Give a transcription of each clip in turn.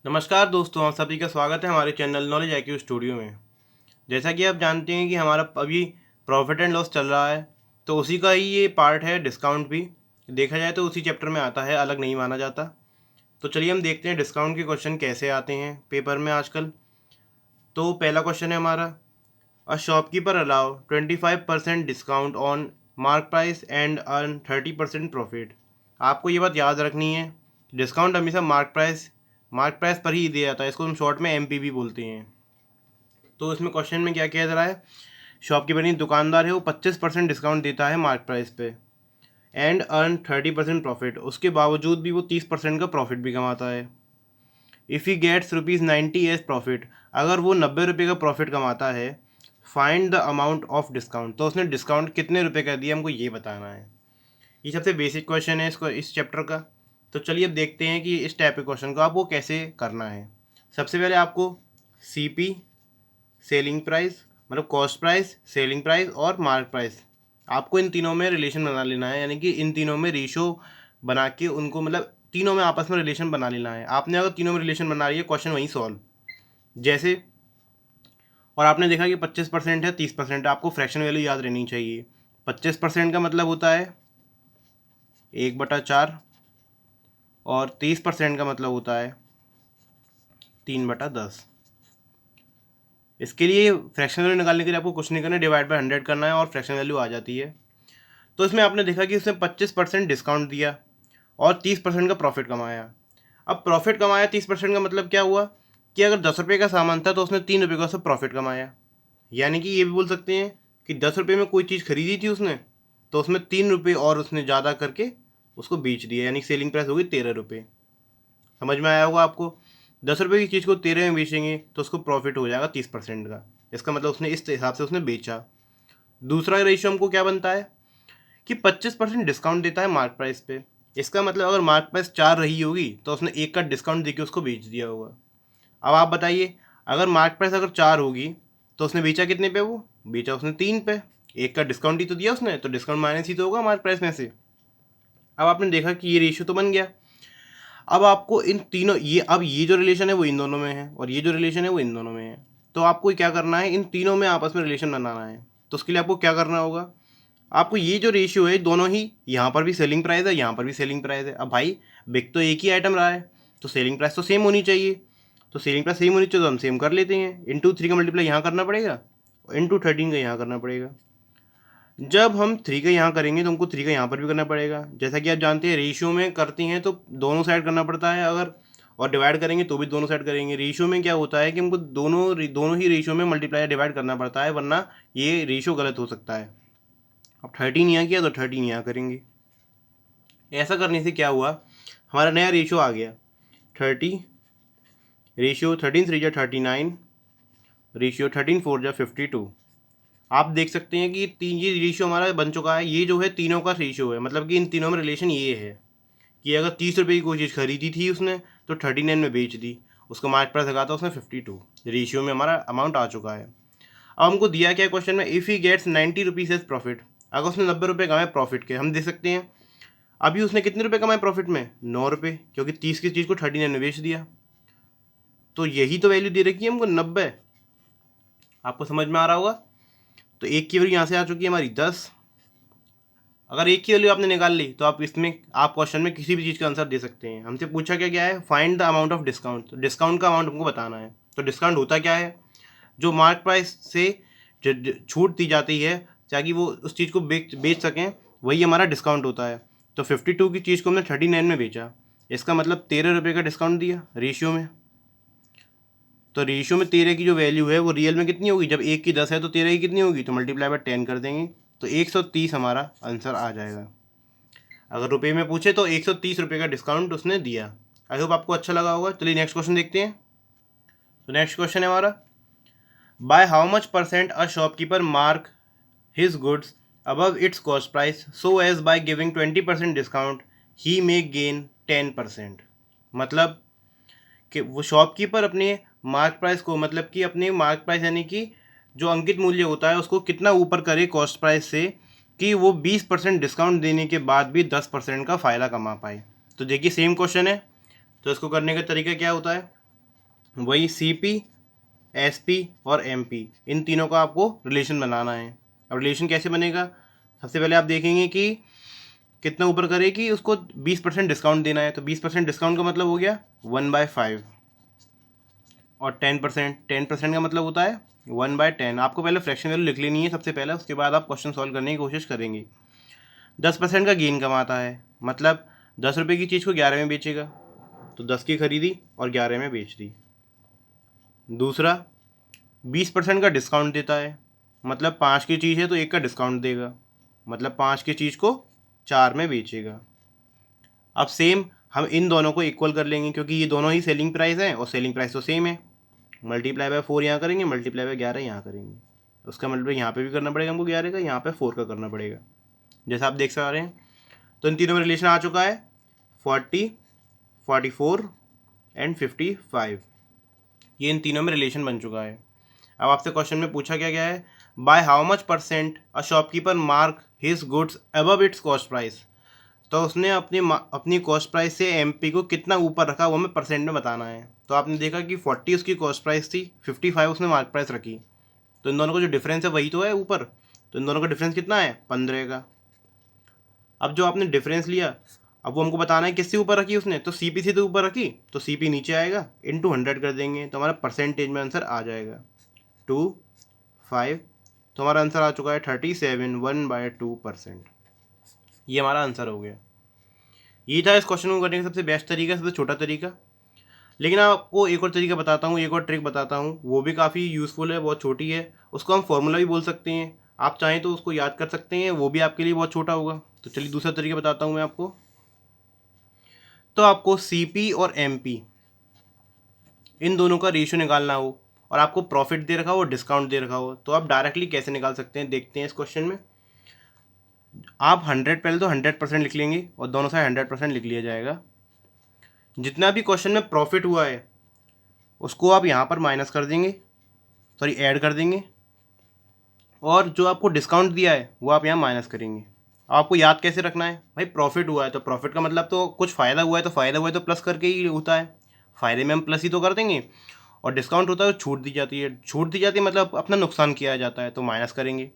नमस्कार दोस्तों, आप सभी का स्वागत है हमारे चैनल नॉलेज आईक्यू स्टूडियो में। जैसा कि आप जानते हैं कि हमारा अभी प्रॉफिट एंड लॉस चल रहा है, तो उसी का ही ये पार्ट है डिस्काउंट भी। देखा जाए तो उसी चैप्टर में आता है, अलग नहीं माना जाता। तो चलिए हम देखते हैं डिस्काउंट के क्वेश्चन कैसे आते हैं पेपर में आजकल। तो पहला क्वेश्चन है हमारा, a shopkeeper allow 25% discount on mark price and earn 30% profit. आपको ये बात याद रखनी है, डिस्काउंट हमेशा मार्क प्राइस पर ही दिया जाता है। इसको हम शॉर्ट में एमपीवी बोलते हैं। तो इसमें क्वेश्चन में क्या कह रहा है, शॉपकीपर यानी दुकानदार है, वो 25% डिस्काउंट देता है मार्क प्राइस पे एंड अर्न 30% प्रॉफिट। उसके बावजूद भी वो 30% का प्रॉफिट भी कमाता है। If he gets ₹90 as profit, अगर वो 90 रुपये का प्रॉफिट कमाता है, find the amount of discount, तो उसने डिस्काउंट कितने रुपए का दिया हमको ये बताना है। ये सबसे बेसिक क्वेश्चन है इसको इस चैप्टर का। तो चलिए अब देखते हैं कि इस टाइप के क्वेश्चन को आपको कैसे करना है। सबसे पहले आपको सीपी, सेलिंग प्राइस मतलब कॉस्ट प्राइस, सेलिंग प्राइस और मार्क प्राइस, आपको इन तीनों में रिलेशन बना लेना है। यानी कि इन तीनों में रेशो बना के उनको, मतलब तीनों में आपस में रिलेशन बना लेना है। आपने अगर तीनों में रिलेशन बना लिया, क्वेश्चन वहीं सॉल्व। जैसे, और आपने देखा कि 25% है, 30% है, आपको फ्रैक्शन वैल्यू याद रहनी चाहिए। 25% का मतलब होता है 1/4 और 30% का मतलब होता है 3/10। इसके लिए फ्रैक्शन वैल्यू निकालने के लिए आपको कुछ नहीं करना है, डिवाइड बाय 100 करना है और फ्रैक्शन वैल्यू आ जाती है। तो इसमें आपने देखा कि उसने 25% डिस्काउंट दिया और 30% का प्रॉफिट कमाया। अब प्रॉफिट कमाया 30% का मतलब क्या हुआ कि अगर 10 रुपये का सामान था तो उसने 3 रुपये का उससे प्रॉफिट कमाया। यानी कि ये भी बोल सकते हैं कि 10 रुपये में कोई चीज़ खरीदी थी उसने, तो उसमें 3 रुपये और उसने ज़्यादा करके उसको बेच दिया, यानी सेलिंग प्राइस होगी 13 रुपये। समझ में आया होगा आपको। 10 रुपये की चीज़ को 13 में बेचेंगे तो उसको प्रॉफिट हो जाएगा 30% का। इसका मतलब उसने इस हिसाब से उसने बेचा। दूसरा रेशियो हमको क्या बनता है कि 25% डिस्काउंट देता है मार्क प्राइस पे। इसका मतलब अगर मार्क प्राइस 4 रही होगी तो उसने 1 का डिस्काउंट देके उसको बेच दिया होगा। अब आप बताइए, अगर मार्क प्राइस अगर 4 होगी तो उसने बेचा कितने पे, वो बेचा उसने 3 पे। 1 का डिस्काउंट ही तो दिया उसने, तो डिस्काउंट माइनस ही तो होगा मार्क प्राइस में से। अब आपने देखा कि ये रेशियो तो बन गया। अब आपको इन तीनों, ये जो रिलेशन है वो इन दोनों में है और ये जो रिलेशन है वो इन दोनों में है। तो आपको क्या करना है, इन तीनों में आपस में रिलेशन बनाना है। तो उसके लिए आपको क्या करना होगा, आपको ये जो रेशियो है दोनों ही, यहाँ पर भी सेलिंग प्राइस है, यहाँ पर भी सेलिंग प्राइस है। अब भाई बिक तो एक ही आइटम रहा है, तो सेलिंग प्राइस तो सेम होनी चाहिए। तो सेलिंग प्राइस सेम होनी चाहिए तो हम सेम कर लेते हैं। इंटू 3 का मल्टीप्लाई यहाँ करना पड़ेगा और इंटू 13 का यहाँ करना पड़ेगा। जब हम 3 का यहाँ करेंगे तो हमको 3 का यहाँ पर भी करना पड़ेगा। जैसा कि आप जानते हैं रेशियो में करती हैं तो दोनों साइड करना पड़ता है, अगर और डिवाइड करेंगे तो भी दोनों साइड करेंगे। रेशियो में क्या होता है कि हमको दोनों ही रेशियो में मल्टीप्लाई डिवाइड करना पड़ता है, वरना ये रेशियो गलत हो सकता है। अब 13 यहाँ किया तो 13 यहाँ करेंगे। ऐसा करने से क्या हुआ, हमारा नया रेशियो आ गया 30, रेशियो 13 3 जा 39, रेशियो 13 4 जा 52। आप देख सकते हैं कि ये रेशियो हमारा बन चुका है। ये जो है तीनों का रेशियो है, मतलब कि इन तीनों में रिलेशन ये है कि अगर 30 रुपये की कोई चीज़ खरीदी थी उसने तो 39 में बेच दी, उसका मार्क प्राइस लगा था उसने 52। रेशियो में हमारा अमाउंट आ चुका है। अब हमको दिया क्या क्वेश्चन में, if he gets 90 rupees as profit, अगर उसने 90 रुपये कमाए प्रॉफिट के। हम देख सकते हैं अभी उसने कितने रुपए कमाए प्रॉफिट में, 9 रुपये, क्योंकि 30 की चीज़ को 39 में बेच दिया। तो यही तो वैल्यू दे रखी है हमको 90। आपको समझ में आ रहा होगा। तो एक की वैल्यू यहाँ से आ चुकी है हमारी 10। अगर एक की वैल्यू आपने निकाल ली तो आप क्वेश्चन में किसी भी चीज़ का आंसर दे सकते हैं। हमसे पूछा क्या क्या है, find the amount of discount, तो डिस्काउंट का अमाउंट हमको बताना है। तो डिस्काउंट होता क्या है, जो मार्क प्राइस से छूट दी जाती है ताकि वो उस चीज़ को बेच सकें, वही हमारा डिस्काउंट होता है। तो 52 की चीज़ को हमने 39 में बेचा, इसका मतलब 13 रुपये का डिस्काउंट दिया रेशियो में। तो रेशियो में 13 की जो वैल्यू है वो रियल में कितनी होगी, जब 1 की 10 है तो 13 की कितनी होगी, तो मल्टीप्लाई बाय 10 कर देंगे तो 130 हमारा आंसर आ जाएगा। अगर रुपये में पूछे तो 130 रुपये का डिस्काउंट उसने दिया। आई होप आपको अच्छा लगा होगा। चलिए नेक्स्ट क्वेश्चन देखते हैं। तो नेक्स्ट क्वेश्चन है हमारा, by how much percent a shopkeeper mark his goods above its cost price so as by giving 20% discount he may gain 10%। मतलब कि वो शॉपकीपर अपने मार्क प्राइस को, मतलब कि अपने मार्क प्राइस यानी कि जो अंकित मूल्य होता है उसको कितना ऊपर करे कॉस्ट प्राइस से कि वो 20% डिस्काउंट देने के बाद भी 10% का फ़ायदा कमा पाए। तो देखिए सेम क्वेश्चन है, तो इसको करने का तरीका क्या होता है, वही CP, SP और MP, इन तीनों का आपको रिलेशन बनाना है। अब रिलेशन कैसे बनेगा? सबसे पहले आप देखेंगे कि कितना ऊपर करे कि उसको 20% डिस्काउंट देना है, तो 20% डिस्काउंट का मतलब हो गया 1/5, और 10% का मतलब होता है 1/10। आपको पहले फ्रैक्शन वैल्यू लिख लेनी है सबसे पहले, उसके बाद आप क्वेश्चन सॉल्व करने की कोशिश करेंगे। 10% का गेन कमाता है, मतलब 10 रुपये की चीज़ को 11 में बेचेगा, तो 10 की खरीदी और 11 में बेच दी। दूसरा, 20% का डिस्काउंट देता है, मतलब 5 की चीज़ है तो 1 का डिस्काउंट देगा, मतलब 5 की चीज़ को 4 में बेचेगा। अब सेम हम इन दोनों को इक्वल कर लेंगे, क्योंकि ये दोनों ही सेलिंग प्राइस हैं और सेलिंग प्राइस तो सेम है। मल्टीप्लाई बाय 4 यहाँ करेंगे, मल्टीप्लाई बाय 11 यहाँ करेंगे, उसका मल्टीप्लाई यहाँ पे भी करना पड़ेगा हमको 11 का, यहाँ पे 4 का करना पड़ेगा, जैसा आप देख सकते हैं। तो इन तीनों में रिलेशन आ चुका है 40, 44 एंड 55, ये इन तीनों में रिलेशन बन चुका है। अब आपसे क्वेश्चन में पूछा क्या गया है, by how much percent a shopkeeper mark his goods above it's cost price. तो उसने अपनी कॉस्ट प्राइस से MP को कितना ऊपर रखा, वो हमें परसेंट में बताना है। तो आपने देखा कि 40 उसकी कॉस्ट प्राइस थी, 55 उसने मार्क प्राइस रखी, तो इन दोनों का जो डिफरेंस है वही तो है ऊपर, तो इन दोनों का डिफरेंस कितना है 15 का। अब जो आपने डिफरेंस लिया, अब वो हमको बताना है किससे ऊपर रखी उसने, तो CP से तो ऊपर रखी, तो CP नीचे आएगा, इंटू 100 कर देंगे, तो हमारा परसेंटेज में आंसर आ जाएगा 2.5। तो हमारा आंसर आ चुका है 37, 1/2%। ये हमारा आंसर हो गया। ये था इस क्वेश्चन को करने का सबसे बेस्ट तरीका, सबसे छोटा तरीका। लेकिन आपको एक और तरीका बताता हूँ, एक और ट्रिक बताता हूँ, वो भी काफ़ी यूज़फुल है, बहुत छोटी है। उसको हम फॉर्मूला भी बोल सकते हैं, आप चाहें तो उसको याद कर सकते हैं, वो भी आपके लिए बहुत छोटा होगा। तो चलिए दूसरा तरीका बताता हूँ मैं आपको। तो आपको CP और MP, इन दोनों का रेशियो निकालना हो, और आपको प्रॉफिट दे रखा हो और डिस्काउंट दे रखा हो, तो आप डायरेक्टली कैसे निकाल सकते हैं, देखते हैं इस क्वेश्चन में। आप 100 पहले तो 100% लिख लेंगे, और दोनों साइड 100% लिख लिया जाएगा। जितना भी क्वेश्चन में प्रॉफिट हुआ है उसको आप यहाँ पर माइनस कर देंगे, सॉरी ऐड कर देंगे, और जो आपको डिस्काउंट दिया है वो आप यहाँ माइनस करेंगे। आपको याद कैसे रखना है भाई, प्रॉफिट हुआ है तो प्रॉफिट का मतलब तो कुछ फ़ायदा हुआ है, तो फ़ायदा हुआ है तो प्लस करके ही होता है, फ़ायदे में हम प्लस ही तो कर देंगे। और डिस्काउंट होता है तो छूट दी जाती है, छूट दी जाती है मतलब अपना नुकसान किया जाता है, तो माइनस करेंगे।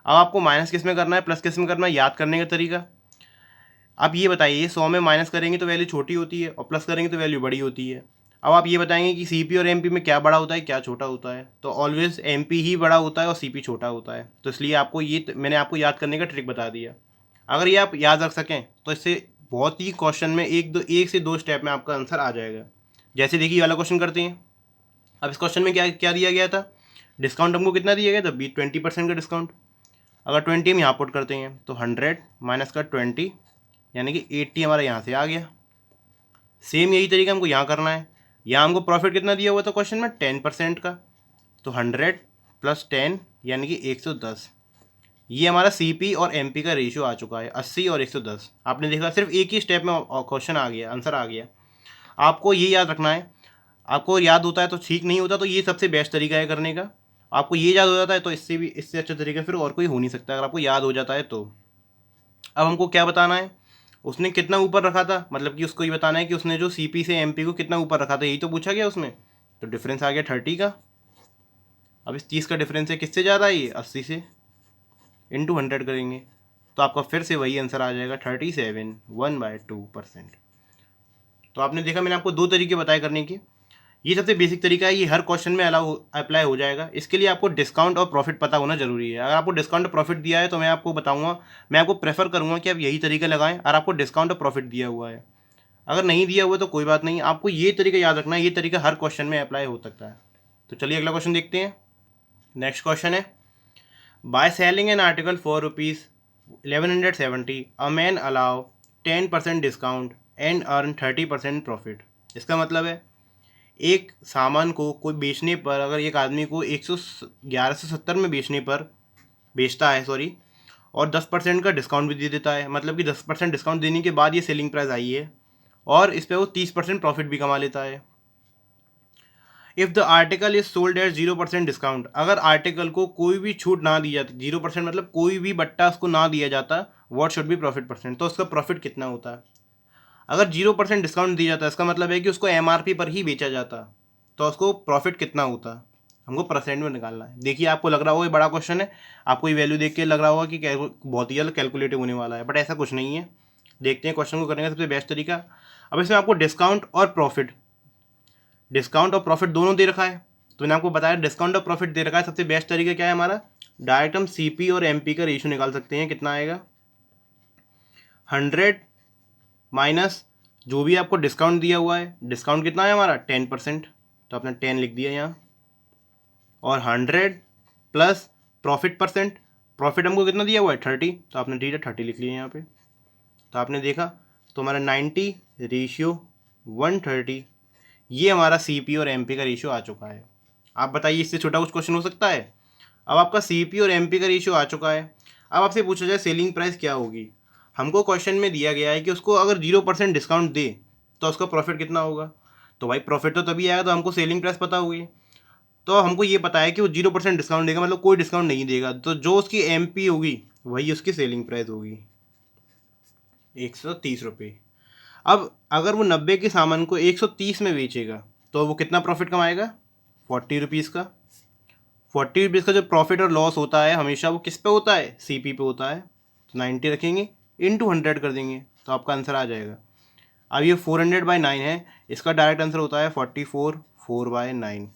अब आपको माइनस किस में करना है, प्लस किस में करना है, याद करने का तरीका। आप ये बताइए, 100 में माइनस करेंगे तो वैल्यू छोटी होती है, और प्लस करेंगे तो वैल्यू बड़ी होती है। अब आप ये बताएंगे कि CP और MP में क्या बड़ा होता है क्या छोटा होता है, तो ऑलवेज MP ही बड़ा होता है और CP छोटा होता है। तो इसलिए आपको ये मैंने आपको याद करने का ट्रिक बता दिया। अगर ये आप याद रख सकें तो इससे बहुत ही क्वेश्चन में एक से दो स्टेप में आपका आंसर आ जाएगा। जैसे देखिए ये वाला क्वेश्चन करते हैं। अब इस क्वेश्चन में क्या क्या दिया गया था, डिस्काउंट हमको कितना दिया गया था, 20% का डिस्काउंट। अगर 20 हम यहाँ पुट करते हैं तो 100 माइनस का 20, यानी कि 80 हमारा यहाँ से आ गया। सेम यही तरीका हमको यहाँ करना है। यहाँ हमको प्रॉफिट कितना दिया हुआ था क्वेश्चन में, 10% का, तो 100 प्लस 10 यानी कि 110। ये हमारा CP और MP का रेशियो आ चुका है 80 और 110। आपने देखा सिर्फ एक ही स्टेप में क्वेश्चन आ गया, आंसर आ गया। आपको ये याद रखना है, आपको याद होता है तो ठीक, नहीं होता तो ये सबसे बेस्ट तरीका है करने का। आपको ये याद हो जाता है तो इससे अच्छा तरीका फिर और कोई हो नहीं सकता, अगर आपको याद हो जाता है तो। अब हमको क्या बताना है, उसने कितना ऊपर रखा था, मतलब कि उसको ये बताना है कि उसने जो CP से MP को कितना ऊपर रखा था, यही तो पूछा गया उसमें। तो डिफरेंस आ गया 30 का। अब इस 30 का डिफरेंस है किससे ज़्यादा है, ये 80 से, इंटू 100 करेंगे, तो आपका फिर से वही आंसर आ जाएगा 37, 1/2%। तो आपने देखा मैंने आपको दो तरीके बताए करने के। ये सबसे बेसिक तरीका है, ये हर क्वेश्चन में अप्लाई हो जाएगा। इसके लिए आपको डिस्काउंट और प्रॉफिट पता होना जरूरी है। अगर आपको डिस्काउंट और प्रॉफिट दिया है तो मैं आपको बताऊंगा, मैं आपको प्रेफर करूंगा कि आप यही तरीका लगाएं, और आपको डिस्काउंट और प्रॉफिट दिया हुआ है। अगर नहीं दिया हुआ तो कोई बात नहीं, आपको ये तरीका याद रखना है, ये तरीका हर क्वेश्चन में अप्लाई हो सकता है। तो चलिए अगला क्वेश्चन देखते हैं। नेक्स्ट क्वेश्चन है, by selling an article for ₹1170 a man allow 10% discount and earn 30% profit. इसका मतलब है एक सामान को कोई बेचने पर, अगर एक आदमी को 1170 में बेचता है सॉरी, और 10% का डिस्काउंट भी दे देता है, मतलब कि 10% डिस्काउंट देने के बाद ये सेलिंग प्राइस आई है, और इस पर वो 30% प्रॉफिट भी कमा लेता है। If the article is sold at 0% discount, अगर आर्टिकल को कोई भी छूट ना दी जाती, 0% मतलब कोई भी बट्टा उसको ना दिया जाता, what should be profit percent, तो उसका प्रॉफिट कितना होता है। अगर 0% डिस्काउंट दिया जाता है इसका मतलब है कि उसको MRP पर ही बेचा जाता, तो उसको प्रॉफिट कितना होता है, हमको परसेंट में निकालना है। देखिए आपको लग रहा होगा ये बड़ा क्वेश्चन है, आपको ये वैल्यू देख के लग रहा होगा कि बहुत ही जल्द कैलकुलेटिव होने वाला है, बट ऐसा कुछ नहीं है। देखते हैं क्वेश्चन को करने का सबसे बेस्ट तरीका। अब इसमें आपको डिस्काउंट और प्रॉफिट दोनों दे रखा है। तो मैंने आपको बताया डिस्काउंट और प्रॉफिट दे रखा है, सबसे बेस्ट तरीका क्या है हमारा, डायरेक्ट हम सीपी और एमपी का रेशियो निकाल सकते हैं। कितना आएगा, 100 माइनस जो भी आपको डिस्काउंट दिया हुआ है, डिस्काउंट कितना है हमारा 10%, तो आपने 10 लिख दिया यहाँ, और 100 प्लस प्रॉफिट परसेंट, प्रॉफिट हमको कितना दिया हुआ है 30, तो आपने ठीक है 30 लिख लिया यहाँ पे। तो आपने देखा तो हमारा 90:130 ये हमारा सीपी और एमपी का रेशियो आ चुका है। आप बताइए इससे छोटा कुछ क्वेश्चन हो सकता है। अब आपका सीपी और एमपी का रेशियो आ चुका है। अब आपसे पूछा जाए सेलिंग प्राइस क्या होगी, हमको क्वेश्चन में दिया गया है कि उसको अगर 0% डिस्काउंट दे तो उसका प्रॉफिट कितना होगा। तो भाई प्रॉफिट तो तभी आएगा तो हमको सेलिंग प्राइस पता होगी। तो हमको ये पता है कि वो 0% डिस्काउंट देगा, मतलब कोई डिस्काउंट नहीं देगा, तो जो उसकी एमपी होगी वही उसकी सेलिंग प्राइस होगी, 130 रुपये। अब अगर वो 90 के सामान को 130 में बेचेगा तो वो कितना प्रॉफिट कमाएगा, 40 रुपीज़ का। 40 रुपीज़ का जो प्रॉफिट और लॉस होता है हमेशा वो किस पे होता है, सीपी पे होता है। तो 90 रखेंगे इंटू 100 कर देंगे तो आपका आंसर आ जाएगा। अब ये 400/9 है, इसका डायरेक्ट आंसर होता है 44 4/9।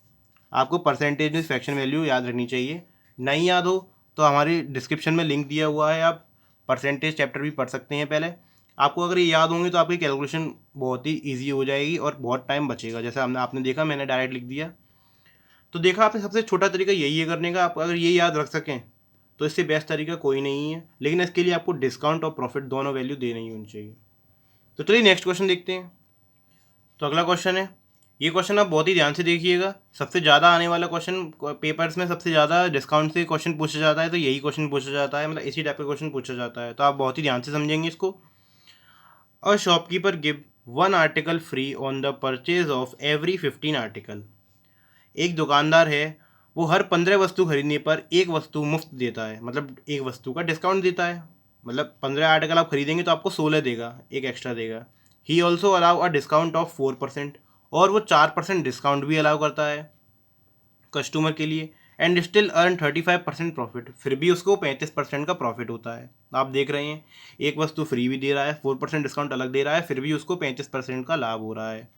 आपको परसेंटेज में फ्रैक्शन वैल्यू याद रखनी चाहिए। नहीं याद हो तो हमारी डिस्क्रिप्शन में लिंक दिया हुआ है, आप परसेंटेज चैप्टर भी पढ़ सकते हैं पहले। आपको अगर ये याद होंगे तो आपकी कैलकुलेशन बहुत ही ईजी हो जाएगी और बहुत टाइम बचेगा। जैसे आपने देखा मैंने डायरेक्ट लिख दिया। तो देखा आपने सबसे छोटा तरीका यही है करने का। आप अगर ये याद रख सकें तो इससे बेस्ट तरीका कोई नहीं है, लेकिन इसके लिए आपको डिस्काउंट और प्रॉफिट दोनों वैल्यू देनी ही होनी चाहिए। तो चलिए नेक्स्ट क्वेश्चन देखते हैं। तो अगला क्वेश्चन है, ये क्वेश्चन आप बहुत ही ध्यान से देखिएगा, सबसे ज़्यादा आने वाला क्वेश्चन पेपर्स में, सबसे ज़्यादा डिस्काउंट से क्वेश्चन पूछा जाता है तो यही क्वेश्चन पूछा जाता है, मतलब इसी टाइप का क्वेश्चन पूछा जाता है, तो आप बहुत ही ध्यान से समझेंगे इसको। A shopkeeper give 1 article free on the purchase of every 15 article. एक दुकानदार है, वो हर 15 वस्तु खरीदने पर एक वस्तु मुफ्त देता है, मतलब एक वस्तु का डिस्काउंट देता है, मतलब 15 आर्टिकल आप खरीदेंगे तो आपको 16 देगा, एक एक्स्ट्रा देगा। He also allow a discount of 4%, और वो 4% डिस्काउंट भी अलाउ करता है कस्टमर के लिए, एंड स्टिल अर्न 35% प्रॉफिट, फिर भी उसको 35% का प्रॉफिट होता है। आप देख रहे हैं एक वस्तु फ्री भी दे रहा है, 4% डिस्काउंट अलग दे रहा है, फिर भी उसको 35% का लाभ हो रहा है।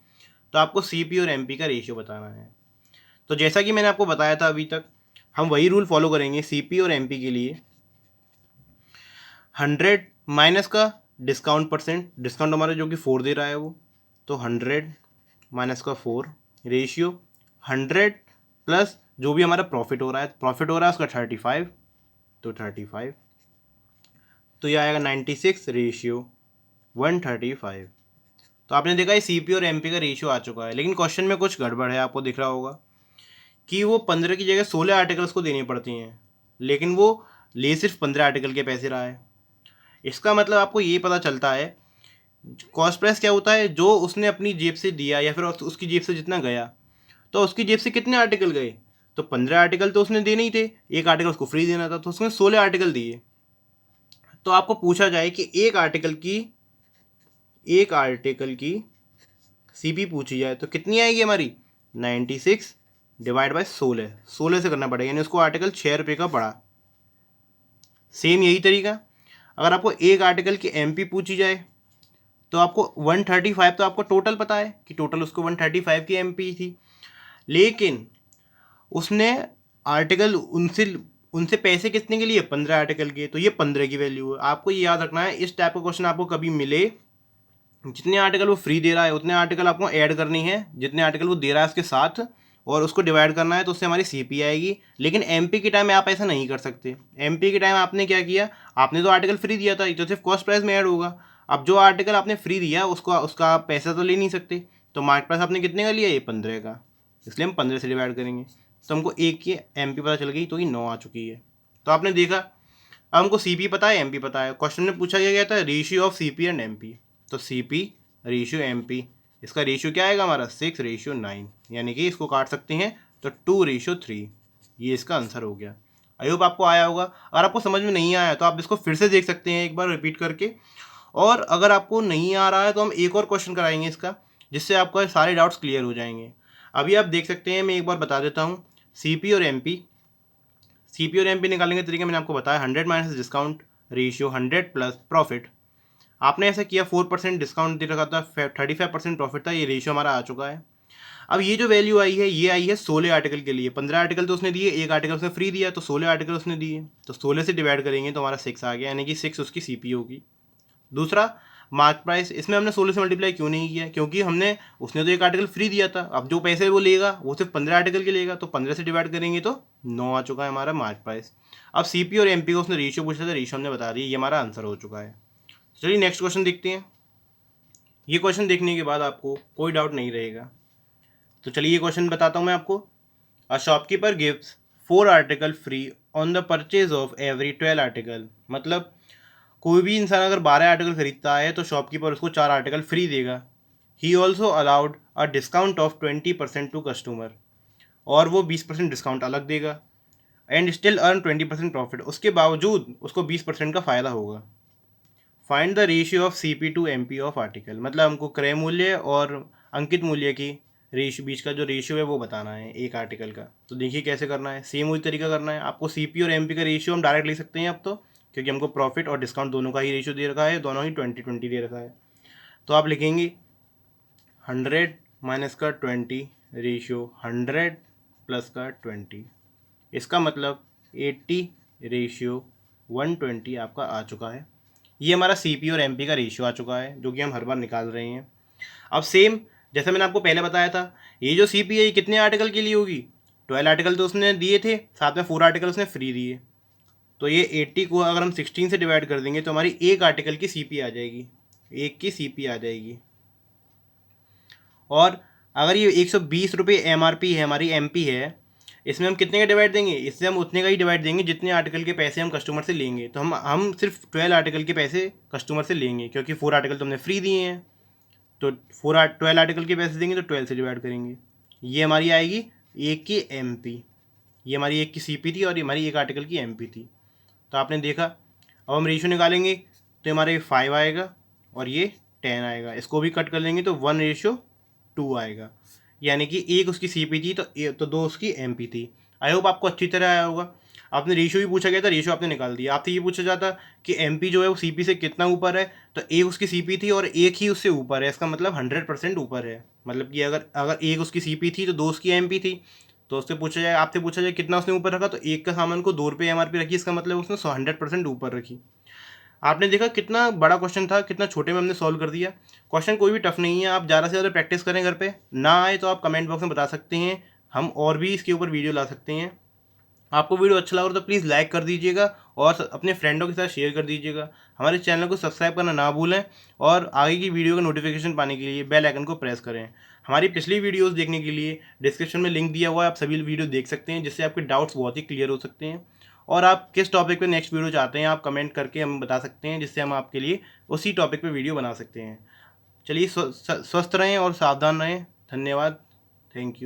तो आपको सीपी और एमपी का रेशियो बताना है। तो जैसा कि मैंने आपको बताया था अभी तक, हम वही रूल फॉलो करेंगे सीपी और एमपी के लिए। 100 माइनस का डिस्काउंट परसेंट, डिस्काउंट हमारा जो कि 4 दे रहा है वो, तो 100 माइनस का 4 रेशियो 100 प्लस जो भी हमारा प्रॉफिट हो रहा है, प्रॉफिट हो रहा है उसका 35, तो 35, तो ये आएगा 96 रेशियो 135। तो आपने देखा ये सीपी और एमपी का रेशियो आ चुका है, लेकिन क्वेश्चन में कुछ गड़बड़ है, आपको दिख रहा होगा कि वो 15 की जगह 16 आर्टिकल्स को देनी पड़ती हैं, लेकिन वो ले सिर्फ 15 आर्टिकल के पैसे रहा है। इसका मतलब आपको ये पता चलता है कॉस्ट प्राइस क्या होता है, जो उसने अपनी जेब से दिया या फिर उसकी जेब से जितना गया, तो उसकी जेब से कितने आर्टिकल गए, तो 15 आर्टिकल तो उसने देने ही थे, एक आर्टिकल उसको फ्री देना था, तो उसने 16 आर्टिकल दिए। तो आपको पूछा जाए कि एक आर्टिकल की सीपी पूछी जाए तो कितनी आएगी हमारी, 96 डिवाइड बाय 16 से करना पड़ेगा, यानी उसको आर्टिकल 6 रुपये का पड़ा। सेम यही तरीका अगर आपको एक आर्टिकल की एमपी पूछी जाए तो आपको 135, तो आपको टोटल पता है कि टोटल उसको 135 की एमपी थी, लेकिन उसने आर्टिकल उनसे पैसे कितने के लिए, 15 आर्टिकल के, तो ये 15 की वैल्यू है। आपको ये याद रखना है, इस टाइप का क्वेश्चन आपको कभी मिले, जितने आर्टिकल वो फ्री दे रहा है उतने आर्टिकल आपको ऐड करनी है, जितने आर्टिकल वो दे रहा है उसके साथ, और उसको डिवाइड करना है, तो उससे हमारी सीपी आएगी। लेकिन एमपी के टाइम में आप ऐसा नहीं कर सकते। एमपी के टाइम आपने क्या किया, आपने तो आर्टिकल फ्री दिया था, तो सिर्फ कॉस्ट प्राइस में ऐड होगा। अब जो आर्टिकल आपने फ्री दिया उसका पैसा तो ले नहीं सकते, तो मार्केट प्राइस आपने कितने का लिया, ये 15 का, इसलिए हम 15 से डिवाइड करेंगे। तो हमको एक की एमपी पता चल गई, तो ये 9 आ चुकी है। तो आपने देखा अब हमको सीपी पता है, एमपी पता है। क्वेश्चन में पूछा गया था ratio of CP and MP, तो सीपी रेशियो एमपी, इसका रेशियो क्या आएगा हमारा 6:9, यानी कि इसको काट सकते हैं तो 2:3, ये इसका आंसर हो गया। आई होप आपको आया होगा। अगर आपको समझ में नहीं आया तो आप इसको फिर से देख सकते हैं एक बार रिपीट करके, और अगर आपको नहीं आ रहा है तो हम एक और क्वेश्चन कराएंगे इसका, जिससे आपको सारे डाउट्स क्लियर हो जाएंगे। अभी आप देख सकते हैं, मैं एक बार बता देता हूँ, CP और MP निकालने का तरीका मैंने आपको बताया, 100 minus discount ratio 100 plus profit. आपने ऐसा किया, 4% डिस्काउंट दे रखा था, 35% प्रॉफिट था, ये रेशियो हमारा आ चुका है। अब ये जो वैल्यू आई है, ये आई है 16 आर्टिकल के लिए। 15 आर्टिकल तो उसने दिए, एक आर्टिकल उसने फ्री दिया, तो 16 आर्टिकल उसने दिए, तो 16 से डिवाइड करेंगे तो हमारा 6 आ गया, यानी कि 6 उसकी CP होगी। दूसरा, मार्क प्राइस, इसमें हमने 16 से मल्टीप्लाई क्यों नहीं किया, क्योंकि उसने तो एक आर्टिकल फ्री दिया था, अब जो पैसे वो लेगा वो सिर्फ 15 आर्टिकल के लेगा, तो 15 से डिवाइड करेंगे तो 9 आ चुका है हमारा मार्क प्राइस। अब CP और MP को उसने रेशियो पूछा था, रेशियो हमने बता दिया, ये हमारा आंसर हो चुका है। चलिए नेक्स्ट क्वेश्चन देखते हैं। ये क्वेश्चन देखने के बाद आपको कोई डाउट नहीं रहेगा, तो चलिए ये क्वेश्चन बताता हूँ मैं आपको। A shopkeeper gives 4 article free on the purchase of every 12 article. मतलब कोई भी इंसान अगर 12 आर्टिकल खरीदता है तो शॉपकीपर उसको 4 आर्टिकल फ्री देगा। He also allowed a discount of 20% to customer, और वो 20% डिस्काउंट अलग देगा, एंड स्टिल अर्न 20% प्रॉफिट, उसके बावजूद उसको 20% का फ़ायदा होगा। Find the ratio of CP to MP of article. मतलब हमको क्रय मूल्य और अंकित मूल्य की रेशियो, बीच का जो रेशियो है वो बताना है एक आर्टिकल का। तो देखिए कैसे करना है, सेम वही तरीका करना है आपको। CP और MP का रेशियो हम डायरेक्ट लिख सकते हैं अब तो, क्योंकि हमको प्रॉफिट और डिस्काउंट दोनों का ही रेशियो दे रखा है, दोनों ही 20-20 दे रखा है। तो आप लिखेंगे 100 माइनस का 20 रेशियो 100 प्लस का 20, इसका मतलब 80 रेशियो 120 आपका आ चुका है। ये हमारा CP और MP का रेशियो आ चुका है, जो कि हम हर बार निकाल रहे हैं। अब सेम जैसे मैंने आपको पहले बताया था, ये जो CP है ये कितने आर्टिकल के लिए होगी, 12 आर्टिकल तो उसने दिए थे, साथ में 4 आर्टिकल उसने फ्री दिए, तो ये 80 को अगर हम 16 से डिवाइड कर देंगे तो हमारी एक आर्टिकल की CP आ जाएगी, एक की CP आ जाएगी। और अगर ये 120 रुपये MRP है, हमारी MP है, इसमें हम कितने का डिवाइड देंगे, इससे हम उतने का ही डिवाइड देंगे जितने आर्टिकल के पैसे हम कस्टमर से लेंगे। तो हम सिर्फ 12 आर्टिकल के पैसे कस्टमर से लेंगे, क्योंकि 4 आर्टिकल तो हमने फ्री दिए हैं, तो 12 आर्टिकल के पैसे देंगे तो 12 से डिवाइड करेंगे। ये हमारी आएगी एक की MP, ये हमारी एक की CP थी और ये हमारी एक आर्टिकल की MP थी। तो आपने देखा, अब हम रेशियो निकालेंगे तो हमारे 5 आएगा और ये 10 आएगा, इसको भी कट कर लेंगे तो 1:2 आएगा, यानी कि एक उसकी CP थी तो 2 उसकी MP थी। आई होप आपको अच्छी तरह आया होगा। आपने रेशियो भी पूछा गया था, रेशियो आपने निकाल दिया। आपसे ये पूछा जाता कि MP जो है वो CP से कितना ऊपर है, तो एक उसकी CP थी और एक ही उससे ऊपर है, इसका मतलब 100% ऊपर है। मतलब कि अगर अगर एक उसकी CP थी तो 2 उसकी MP थी, तो उससे पूछा जाए, आपसे पूछा जाए कितना उसने ऊपर रखा, तो एक का सामान को 2 रुपये MRP रखी, इसका मतलब उसने 100% ऊपर रखी। आपने देखा कितना बड़ा क्वेश्चन था, कितना छोटे में हमने सॉल्व कर दिया। क्वेश्चन कोई भी टफ नहीं है, आप ज़्यादा से ज़्यादा प्रैक्टिस करें घर पे। ना आए तो आप कमेंट बॉक्स में बता सकते हैं, हम और भी इसके ऊपर वीडियो ला सकते हैं। आपको वीडियो अच्छा लगा तो प्लीज़ लाइक कर दीजिएगा और अपने फ्रेंडों के साथ शेयर कर दीजिएगा। हमारे चैनल को सब्सक्राइब करना ना भूलें, और आगे की वीडियो का नोटिफिकेशन पाने के लिए बेल आइकन को प्रेस करें। हमारी पिछली वीडियोस देखने के लिए डिस्क्रिप्शन में लिंक दिया हुआ है, आप सभी वीडियो देख सकते हैं, जिससे आपके डाउट्स बहुत ही क्लियर हो सकते हैं। और आप किस टॉपिक पे नेक्स्ट वीडियो चाहते हैं, आप कमेंट करके हमें बता सकते हैं, जिससे हम आपके लिए उसी टॉपिक पे वीडियो बना सकते हैं। चलिए स्वस्थ रहें और सावधान रहें। धन्यवाद। Thank you.